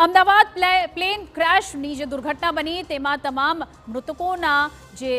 Ahmedabad plane ક્રેશની જે દુર્ઘટના બની તેમાં તમામ મૃતકોના જે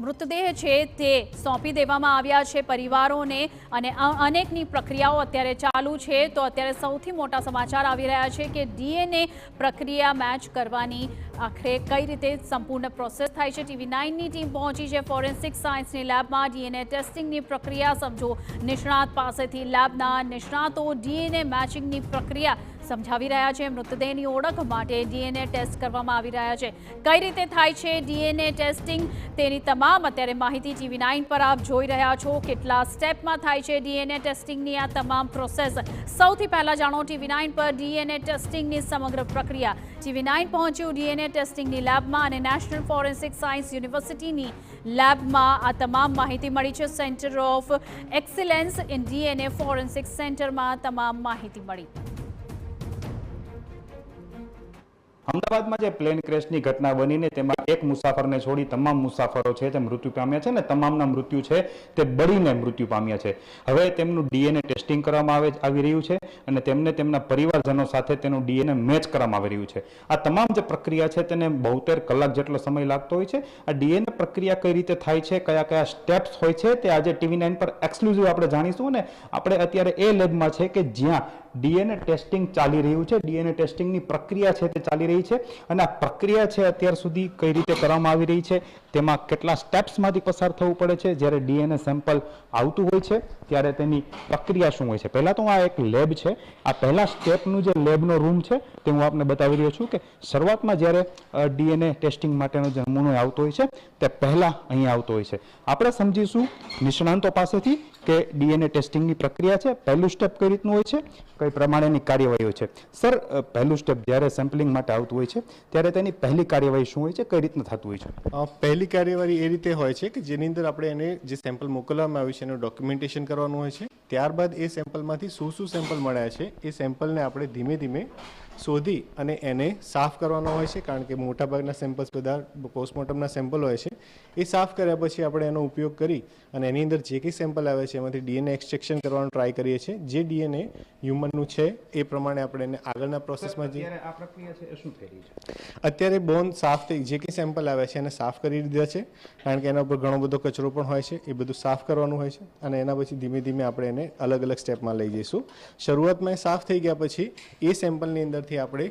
મૃતદેહ છે તે સોંપી દેવામાં આવ્યા છે પરિવારોને અને અનેકની પ્રક્રિયાઓ અત્યારે ચાલુ છે। તો અત્યારે સૌથી મોટા સમાચાર આવી રહ્યા છે કે ડીએનએ પ્રક્રિયા મેચ કરવાની આખરે કઈ રીતે સંપૂર્ણ પ્રોસેસ થાય છે। TV9ની ટીમ પહોંચી છે ફોરેન્સિક સાયન્સની લેબમાં। ડીએનએ ટેસ્ટિંગની પ્રક્રિયા સમજો નિષ્ણાત પાસેથી। લેબના નિષ્ણાતો ડીએનએ મેચિંગની પ્રક્રિયા સમજાવી રહ્યા છે। મૃતદેહની ઓળખ માટે ડીએનએ ટેસ્ટ કરવામાં આવી રહ્યા છે। કઈ રીતે થાય છે ડીએનએ ટેસ્ટિંગ તેની તમામ અત્યારે માહિતી TV9 પર આપ જોઈ રહ્યા છો। કેટલા સ્ટેપમાં થાય છે ડીએનએ ટેસ્ટિંગની આ તમામ પ્રોસેસ। સૌથી પહેલા જાણો TV9 પર ડીએનએ ટેસ્ટિંગની સમગ્ર પ્રક્રિયા। TV9 પહોંચ્યું ડીએનએ ટેસ્ટિંગની લેબમાં અને નેશનલ ફોરેન્સિક સાયન્સ યુનિવર્સિટીની લેબમાં આ તમામ માહિતી મળી છે। Centre of excellence in DNA forensic સેન્ટરમાં તમામ માહિતી મળી। અમદાવાદમાં જે પ્લેન ક્રેશની ઘટના બનીને તેમાં એક મુસાફરને છોડી તમામ મુસાફરો છે તે મૃત્યુ પામ્યા છે ને તમામના મૃત્યુ છે તે બળીને મૃત્યુ પામ્યા છે। હવે તેમનું ડીએનએ ટેસ્ટિંગ કરવામાં આવી રહ્યું છે અને તેમને તેમના પરિવારજનો સાથે તેનું ડીએનએ મેચ કરવામાં આવી રહ્યું છે। આ તમામ જે પ્રક્રિયા છે તેને 72 કલાક જેટલો સમય લાગતો હોય છે। આ ડીએનએ પ્રક્રિયા કઈ રીતે થાય છે, કયા કયા સ્ટેપ્સ હોય છે તે આજે TV9 પર એક્સક્લુઝિવ આપણે જાણીશું ને આપણે અત્યારે એ લેબમાં છે કે જ્યાં ડીએનએ ટેસ્ટિંગ ચાલી રહ્યું છે। ડીએનએ ટેસ્ટિંગની પ્રક્રિયા છે તે ચાલી રહી છે અને આ પ્રક્રિયા છે અત્યાર સુધી કઈ રીતે કરવામાં આવી રહી છે, તેમાં કેટલા સ્ટેપ્સમાંથી પસાર થવું પડે છે। જ્યારે ડીએનએ સેમ્પલ આવતું હોય છે ત્યારે તેની પ્રક્રિયા શું હોય છે। પહેલા તો આ એક લેબ છે। આ પહેલા સ્ટેપનું જે લેબનો રૂમ છે તે હું આપને બતાવી રહ્યો છું કે શરૂઆતમાં જ્યારે ડીએનએ ટેસ્ટિંગ માટેનો જે નમૂનો આવતો હોય છે તે પહેલા અહીં આવતો હોય છે। આપણે સમજીશું નિષ્ણાંતો પાસેથી કે ડીએનએ ટેસ્ટિંગની પ્રક્રિયા છે, પહેલું સ્ટેપ કઈ રીતનું હોય છે, કઈ પ્રમાણેની કાર્યવાહી હોય છે। સર, પહેલું સ્ટેપ જ્યારે સેમ્પલિંગ માટે આવતું હોય છે ત્યારે તેની પહેલી કાર્યવાહી શું હોય છે, કઈ રીતનું થતું હોય છે? પહેલી કાર્યવાહી એ રીતે હોય છે કે જેની અંદર આપણે એને જે સેમ્પલ મોકલવામાં આવ્યું છે એનું ડોક્યુમેન્ટેશન કરવાનું હોય છે। ત્યારબાદ એ સેમ્પલમાંથી શું સેમ્પલ મળ્યા છે એ સેમ્પલને આપણે ધીમે ધીમે શોધી અને એને સાફ કરવાનો હોય છે, કારણ કે મોટાભાગના સેમ્પલ્સ બધા પોસ્ટમોર્ટમના સેમ્પલ હોય છે। એ સાફ કર્યા પછી આપણે એનો ઉપયોગ કરી અને એની અંદર જે કંઈ સેમ્પલ આવે છે એમાંથી ડીએનએ એક્સટ્રેક્શન કરવાનો ટ્રાય કરીએ છીએ। જે ડીએનએ હ્યુમનનું છે એ પ્રમાણે આપણે એને આગળના પ્રોસેસમાં જે આ પ્રક્રિયા છે એ શું થઈ રહી છે? અત્યારે બોન સાફ થઈ, જે કંઈ સેમ્પલ આવે છે એને સાફ કરી દીધા છે, કારણ કે એના ઉપર ઘણો બધો કચરો પણ હોય છે, એ બધું સાફ કરવાનું હોય છે અને એના પછી ધીમે ધીમે આપણે એને અલગ અલગ સ્ટેપમાં લઈ જઈશું। શરૂઆતમાં એ સાફ થઈ ગયા પછી એ સેમ્પલની અંદરથી આપણે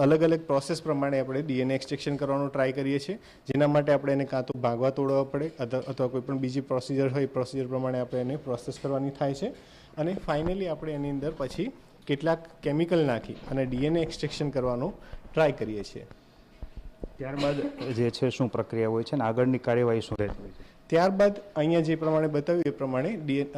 અલગ અલગ પ્રોસેસ પ્રમાણે આપણે ડીએનએ એક્સટ્રેક્શન કરવાનો ટ્રાય કરીએ છીએ, જેના માટે આપણે એને કાં તો ભાગવા તોડવા પડે અથવા કોઈ પણ બીજી પ્રોસિજર હોય એ પ્રોસિજર પ્રમાણે આપણે એને પ્રોસેસ કરવાની થાય છે અને ફાઇનલી આપણે એની અંદર પછી કેટલાક કેમિકલ નાખી અને ડીએનએ એક્સટ્રેક્શન કરવાનો ટ્રાય કરીએ છીએ। ત્યારબાદ જે છે શું પ્રક્રિયા હોય છે અને આગળની કાર્યવાહી શું રહેતી હોય છે? ત્યારબાદ અહીંયા જે પ્રમાણે બતાવ્યું એ પ્રમાણે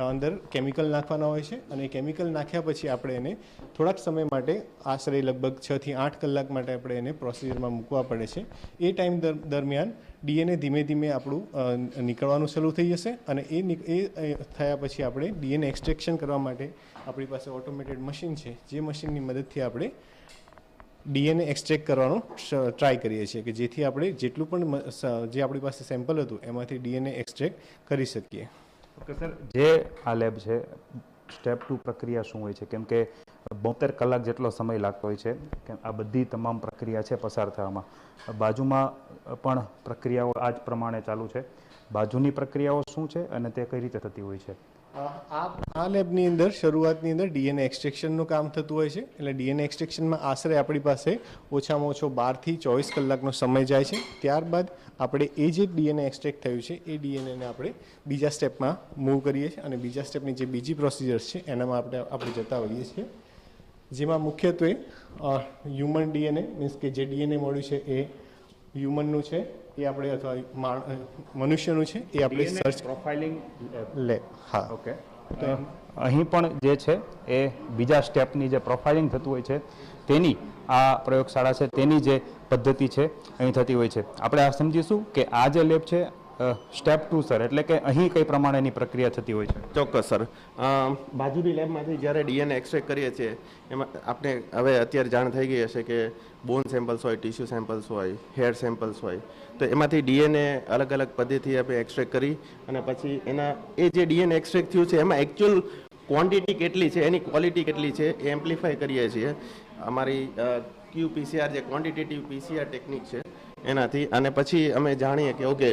અંદર કેમિકલ નાખવાના હોય છે અને કેમિકલ નાખ્યા પછી આપણે એને થોડાક સમય માટે આશરે લગભગ 6 થી 8 કલાક માટે આપણે એને પ્રોસિજરમાં મૂકવા પડે છે। એ ટાઈમ દરમિયાન ડીએનએ ધીમે ધીમે આપણું નીકળવાનું શરૂ થઈ જશે અને એ થયા પછી આપણે ડીએનએ એક્સટ્રેક્શન કરવા માટે આપણી પાસે ઓટોમેટેડ મશીન છે, જે મશીનની મદદથી આપણે ડીએનએ એક્સટ્રેક્ટ કરવાનો ટ્રાય કરીએ છીએ કે જેથી આપણે જેટલું પણ જે આપણી પાસે સેમ્પલ હતું એમાંથી ડીએનએ એક્સટ્રેક્ટ કરી શકીએ। ઓકે સર, જે આ લેબ છે સ્ટેપ 2 પ્રક્રિયા શું હોય છે? કેમ કે 72 કલાક જેટલો સમય લાગતો હોય છે કે આ બધી તમામ પ્રક્રિયા છે પસાર થવામાં। બાજુમાં પણ પ્રક્રિયાઓ આ જ પ્રમાણે ચાલુ છે। બાજુની પ્રક્રિયાઓ શું છે અને તે કઈ રીતે થતી હોય છે? આ લેબની અંદર શરૂઆતની અંદર ડીએનએ એક્સટ્રેક્શનનું કામ થતું હોય છે। એટલે ડીએનએ એક્સટ્રેક્શનમાં આશરે આપણી પાસે ઓછામાં ઓછો 12 થી 24 કલાકનો સમય જાય છે। ત્યારબાદ આપણે એ જે ડીએનએ એક્સટ્રેક્ટ થયું છે એ ડીએનએને આપણે બીજા સ્ટેપમાં મૂવ કરીએ છીએ અને બીજા સ્ટેપની જે બીજી પ્રોસિજર્સ છે એનામાં આપણે જતા હોઈએ છીએ, જેમાં મુખ્યત્વે હ્યુમન ડીએનએ મીન્સ કે જે ડીએનએ મળ્યું છે એ હ્યુમનનું છે એ આપણે અથવા મનુષ્યનું છે એ આપણે સર્ચ પ્રોફાઇલિંગ લેબ। હા, ઓકે। તો અહીં પણ જે છે એ બીજા સ્ટેપની જે પ્રોફાઇલિંગ થતું હોય છે તેની આ પ્રયોગશાળા છે તેની જે પદ્ધતિ છે અહીં થતી હોય છે। આપણે આ સમજીશું કે આ જે લેબ છે સ્ટેપ 2 સર, એટલે કે અહીં કઈ પ્રમાણેની પ્રક્રિયા થતી હોય છે? ચોક્કસ સર, બાજુની લેબમાંથી જ્યારે ડીએનએ એક્સટ્રેક્ટ કરીએ છીએ એમાં આપણે હવે અત્યારે જાણ થઈ ગઈ હશે કે બોન સેમ્પલ્સ હોય, ટિશ્યુ સેમ્પલ્સ હોય, હેર સેમ્પલ્સ હોય, તો એમાંથી ડીએનએ અલગ અલગ પદ્ધતિથી આપણે એક્સટ્રેક્ટ કરી અને પછી એના એ જે ડીએનએ એક્સટ્રેક્ટ થયું છે એમાં એકચ્યુઅલ ક્વોન્ટિટી કેટલી છે, એની ક્વોલિટી કેટલી છે એ એમ્પ્લિફાય કરીએ છીએ અમારી QPCR જે ક્વોન્ટિટેટિવ PCR ટેકનિક છે એનાથી, અને પછી અમે જાણીએ કે ઓકે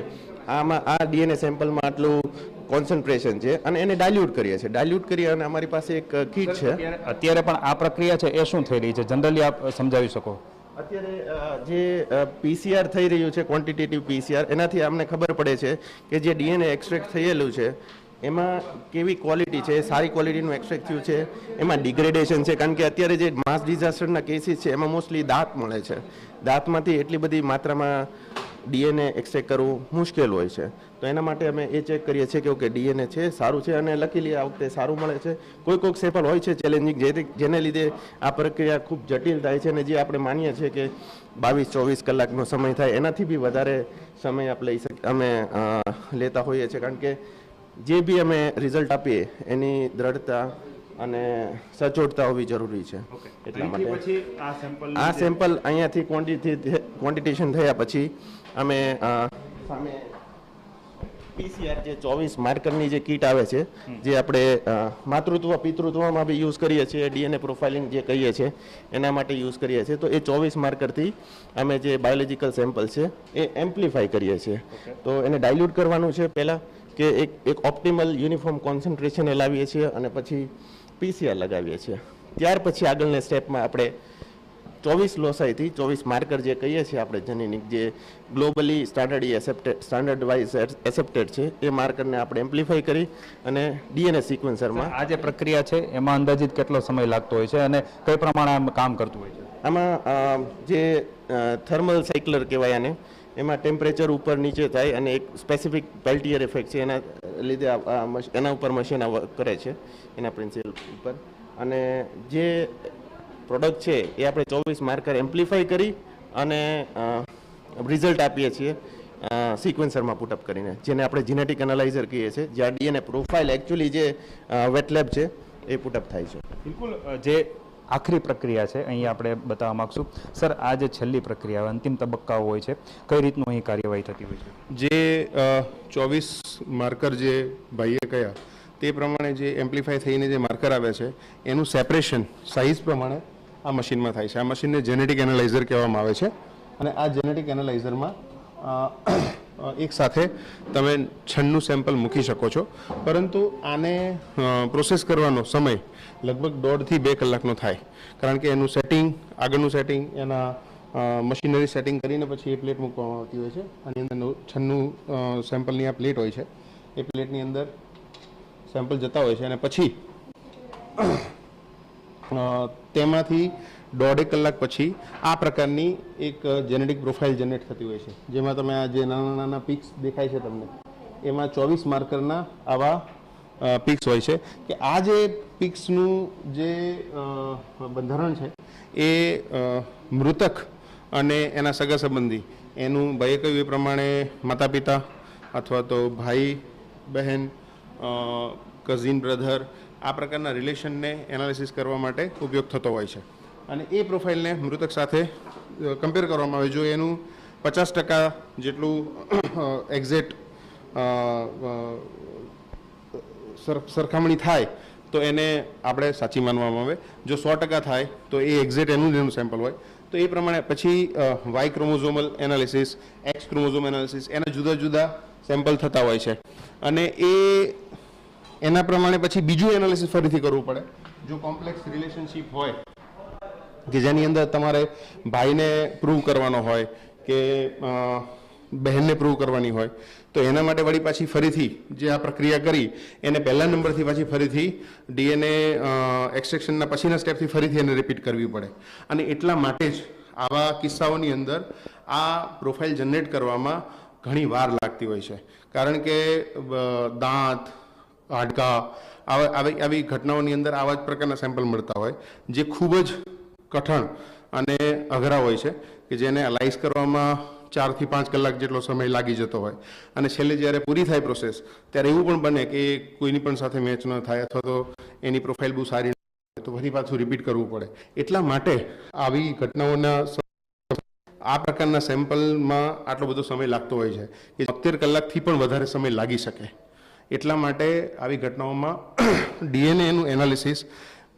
આમાં આ DNA સેમ્પલમાં આટલું કોન્સન્ટ્રેશન છે અને એને ડાયલ્યુટ કરીએ છીએ. ડાયલ્યુટ કરીએ અને અમારી પાસે એક કીટ છે. અત્યારે પણ આ પ્રક્રિયા છે એ શું થઈ રહી છે, જનરલી આપ સમજાવી શકો? અત્યારે જે PCR થઈ રહ્યું છે, ક્વોન્ટિટેટિવ PCR, એનાથી અમને ખબર પડે છે કે જે DNA એક્સટ્રેક્ટ થયેલું છે એમાં કેવી ક્વોલિટી છે, સારી ક્વોલિટીનું એક્સટ્રેક્ટ થયું છે, એમાં ડિગ્રેડેશન છે. કારણ કે અત્યારે જે માસ ડિઝાસ્ટરના કેસીસ છે એમાં મોસ્ટલી દાંત મળે છે. દાંતમાંથી એટલી બધી માત્રામાં DNA એક્સટ્રેક્ટ કરવું મુશ્કેલ હોય છે. તો એના માટે અમે એ ચેક કરીએ છીએ કે ઓકે DNA છે, સારું છે, અને લકીલી આ વખતે સારું મળે છે. કોઈક સેમ્પલ હોય છે ચેલેન્જિંગ, જેને લીધે આ પ્રક્રિયા ખૂબ જટિલ થાય છે, અને જે આપણે માનીએ છીએ કે 22-24 કલાકનો સમય થાય એનાથી બી વધારે સમય અમે લેતા હોઈએ છીએ. કારણ કે જે બી અમે રિઝલ્ટ આપીએ એની દ્રઢતા અને સચોટતા હોવી જરૂરી છે. એટલા માટે આ સેમ્પલ અહીંયાથી ક્વોન્ટિટેશન થયા પછી અમે સામે PCR જે 24 માર્કરની જે કીટ આવે છે, જે આપણે માતૃત્વ પિતૃત્વમાં બી યુઝ કરીએ છીએ, DNA પ્રોફાઇલિંગ જે કહીએ છીએ એના માટે યુઝ કરીએ છીએ. તો એ 24 માર્કરથી અમે જે બાયોલોજિકલ સેમ્પલ છે એ એમ્પ્લિફાય કરીએ છીએ. તો એને ડાયલ્યુટ કરવાનું છે પહેલાં, કે એક ઓપ્ટિમલ યુનિફોર્મ કોન્સન્ટ્રેશન લાવીએ છીએ, અને પછી PCR લગાવીએ છીએ. ત્યાર પછી આગળના સ્ટેપમાં આપણે 24 લોસાઈથી 24 માર્કર જે કહીએ છીએ આપણે જનીનિક, જે ગ્લોબલી સ્ટાન્ડર્ડ વાઇઝ એસેપ્ટેડ છે, એ માર્કરને આપણે એમ્પ્લિફાઈ કરી અને DNA સિક્વન્સરમાં. આ જે પ્રક્રિયા છે એમાં અંદાજિત કેટલો સમય લાગતો હોય છે અને કઈ પ્રમાણે આમ કામ કરતું હોય છે? આમાં જે થર્મલ સાયક્લર કહેવાય આને, એમાં ટેમ્પરેચર ઉપર નીચે થાય અને એક સ્પેસિફિક પેલ્ટિયર ઇફેક્ટ છે, એના લીધે એના ઉપર મશીન વર્ક કરે છે, એના પ્રિન્સિપલ ઉપર. અને જે પ્રોડક્ટ છે એ આપણે 24 માર્કર એમ્પ્લિફાઈ કરી અને રિઝલ્ટ આપીએ છીએ સિક્વન્સરમાં પુટઅપ કરીને, જેને આપણે જીનેટિક એનાલાઇઝર કહીએ છીએ, જ્યાં DNA પ્રોફાઇલ એકચ્યુઅલી જે વેટ લેબ છે એ પુટઅપ થાય છે. બિલકુલ. જે આખરી પ્રક્રિયા છે અહીં આપણે બતાવવા માંગશું. સર, આ જે છેલ્લી પ્રક્રિયા અંતિમ તબક્કાઓ હોય છે, કઈ રીતનું અહીં કાર્યવાહી થતી હોય છે? જે 24 માર્કર જે ભાઈએ કહ્યા તે પ્રમાણે જે એમ્પ્લિફાય થઈને જે માર્કર આવે છે એનું સેપરેશન સાઇઝ પ્રમાણે આ મશીનમાં થાય છે. આ મશીનને જેનેટિક એનાલાઇઝર કહેવામાં આવે છે, અને આ જેનેટિક એનાલાઇઝરમાં એક સાથે તમે 96 સેમ્પલ મૂકી શકો છો. પરંતુ આને પ્રોસેસ કરવાનો સમય લગભગ 1.5 થી 2 કલાકનો થાય, કારણ કે એનું સેટિંગ, આગળનું સેટિંગ, એના મશીનરી સેટિંગ કરીને પછી એ પ્લેટ મૂકવામાં આવતી હોય છે. આની અંદર 96 સેમ્પલની આ પ્લેટ હોય છે. એ પ્લેટની અંદર સેમ્પલ જતા હોય છે, અને પછી તેમાંથી 1.5 કલાક પછી આ પ્રકારની એક જેનેટિક પ્રોફાઇલ જનરેટ થતી હોય છે, જેમાં તમે આ જે નાના નાના પિક્સ દેખાય છે તમને, એમાં 24 માર્કરના આવા પિક્સ હોય છે. કે આ જે પિક્સનું જે બંધારણ છે એ મૃતક અને એના સગા સંબંધી, એનું ભાઈએ કહ્યું એ પ્રમાણે માતા પિતા અથવા તો ભાઈ બહેન, કઝિન બ્રધર, આ પ્રકારના રિલેશનને એનાલિસિસ કરવા માટે ઉપયોગ થતો હોય છે. અને એ પ્રોફાઇલને મૃતક સાથે કમ્પેર કરવામાં આવે. જો એનું 50% જેટલું એક્ઝેક્ટ સરખામણી થાય તો એને આપણે સાચી માનવામાં આવે. જો 100% થાય તો એ એક્ઝેક્ટ એનું સેમ્પલ હોય. તો એ પ્રમાણે પછી Y chromosomal analysis, X chromosome analysis, એના જુદા જુદા સેમ્પલ થતા હોય છે. અને એના પ્રમાણે પછી બીજું એનાલિસિસ ફરીથી કરવું પડે. જો કોમ્પ્લેક્સ રિલેશનશિપ હોય કે જેની અંદર તમારે ભાઈને પ્રૂવ કરવાનો હોય કે બહેનને પ્રૂવ કરવાની હોય, તો એના માટે વળી પાછી ફરીથી જે આ પ્રક્રિયા કરી એને પહેલા નંબરથી પાછી ફરીથી DNA એક્સટ્રેક્શનના પછીના સ્ટેપથી ફરીથી એને રિપીટ કરવી પડે. અને એટલા માટે જ આવા કિસ્સાઓની અંદર આ પ્રોફાઇલ જનરેટ કરવામાં ઘણી વાર લાગતી હોય છે. કારણ કે દાંત, હાડકાં, આવી ઘટનાઓની અંદર આવા જ પ્રકારના સેમ્પલ મળતા હોય, જે ખૂબ જ કઠણ અને અઘરા હોય છે, કે જેને અલાઇઝ કરવામાં 4 થી 5 કલાક જેટલો સમય લાગી જતો હોય. અને છેલ્લે જ્યારે પૂરી થાય પ્રોસેસ, ત્યારે એવું પણ બને કે કોઈની પણ સાથે મેચ ન થાય, અથવા તો એની પ્રોફાઇલ બહુ સારી ન હોય, તો ફરી પાછું રિપીટ કરવું પડે. એટલા માટે આવી ઘટનાઓના આ પ્રકારના સેમ્પલમાં આટલો બધો સમય લાગતો હોય છે કે 70 કલાકથી પણ વધારે સમય લાગી શકે. એટલા માટે આવી ઘટનાઓમાં DNAનું એનાલિસિસ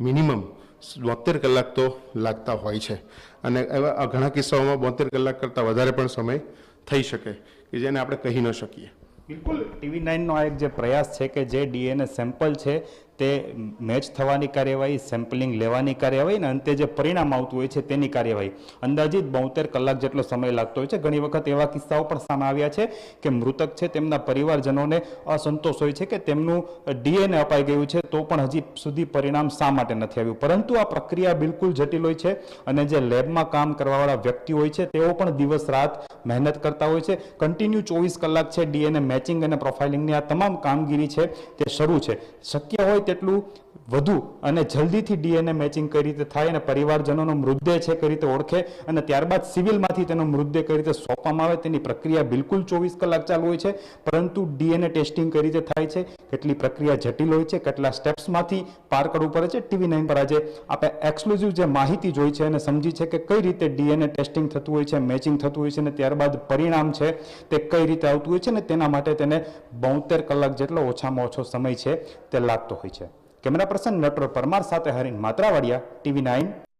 મિનિમમ 72 કલાક તો લાગતા હોય છે અને એવા ઘણા કિસ્સાઓમાં 72 કલાક કરતાં વધારે પણ સમય થઈ શકે કે જેને આપણે કહી ન શકીએ. બિલકુલ TV9નો આ એક જે પ્રયાસ છે કે જે DNA સેમ્પલ છે તે મેચ થવાની કાર્યવાહી, સેમ્પલિંગ લેવાની કાર્યવાહી અને અંતે જે પરિણામ આવતું હોય છે તેની કાર્યવાહી અંદાજિત 72 કલાક જેટલો સમય લાગતો હોય છે. ઘણી વખત એવા કિસ્સાઓ પણ સામે આવ્યા છે કે મૃતક છે તેમના પરિવારજનોને અસંતોષ હોય છે કે તેમનું DNA અપાઈ ગયું છે તો પણ હજી સુધી પરિણામ શા માટે નથી આવ્યું. પરંતુ આ પ્રક્રિયા બિલકુલ જટિલ હોય છે અને જે લેબમાં કામ કરવાવાળા વ્યક્તિ હોય છે તેઓ પણ દિવસ રાત મહેનત કરતા હોય છે. કન્ટિન્યુ 24 કલાક છે DNA મેચિંગ અને પ્રોફાઇલિંગની આ તમામ કામગીરી છે તે શરૂ છે. શક્ય હોય તેટલું વધુ અને જલ્દીથી DNA મેચિંગ કઈ રીતે થાય અને પરિવારજનોનો મૃતદેહ છે કઈ રીતે ઓળખે અને ત્યારબાદ સિવિલમાંથી તેનો મૃતદેહ કઈ રીતે સોંપવામાં આવે તેની પ્રક્રિયા બિલકુલ 24 કલાક ચાલુ હોય છે. પરંતુ DNA ટેસ્ટિંગ કઈ રીતે થાય છે, કેટલી પ્રક્રિયા જટિલ હોય છે, કેટલા સ્ટેપ્સમાંથી પાર કરવું પડે છે. TV9 પર આજે આપણે એક્સક્લુઝિવ જે માહિતી જોઈ છે અને સમજી છે કે કઈ રીતે DNA ટેસ્ટિંગ થતું હોય છે, મેચિંગ થતું હોય છે અને ત્યારબાદ પરિણામ છે તે કઈ રીતે આવતું હોય છે અને તેના માટે તેને 72 કલાક જેટલો ઓછામાં ઓછો સમય છે તે લાગતો હોય છે. કેમેરા પર્સન નટવર પરમાર સાથે હરીન માત્રાવાડિયા, TV9.